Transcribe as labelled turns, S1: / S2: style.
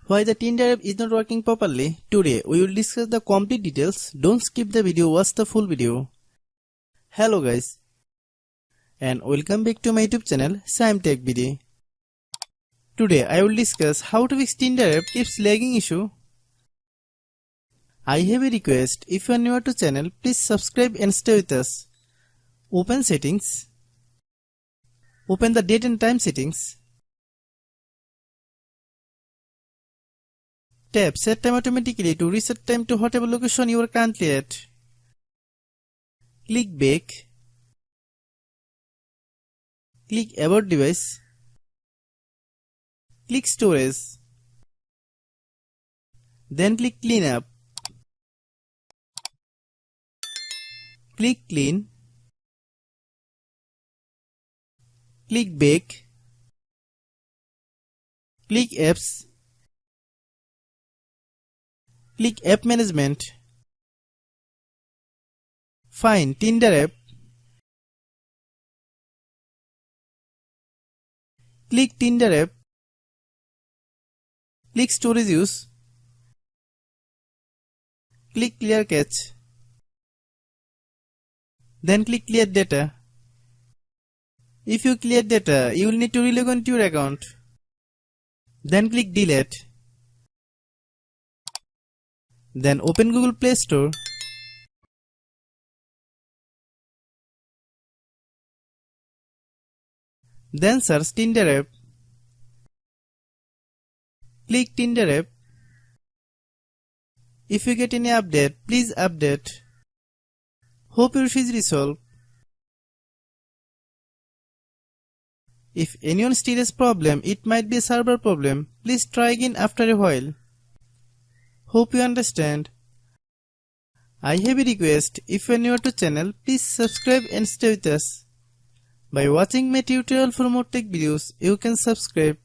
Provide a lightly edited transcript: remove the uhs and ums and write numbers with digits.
S1: Why the Tinder app is not working properly? Today we will discuss the complete details. Don't skip the video, watch the full video. Hello guys and welcome back to my YouTube channel Shaem Tech Video. Today I will discuss how to fix Tinder app keeps lagging issue. I have a request, if you are new to channel, please subscribe and stay with us. Open settings. Open the date and time settings. Tap set time automatically to reset time to whatever location you are currently at. Click back. Click about device. Click storage. Then click clean up. Click clean. Click back. Click apps. Click app management. Find Tinder app. Click Tinder app. Click storage use. Click clear cache. Then click clear data. If you clear data, you will need to relog on to your account. Then click delete. Then open Google Play Store. Then search Tinder app. Click Tinder app. If you get any update, please update. Hope your issue is resolved. If anyone still has problem, it might be a server problem. Please try again after a while. Hope you understand. I have a request, if you are new to channel, please subscribe and stay with us. By watching my tutorial for more tech videos, you can subscribe.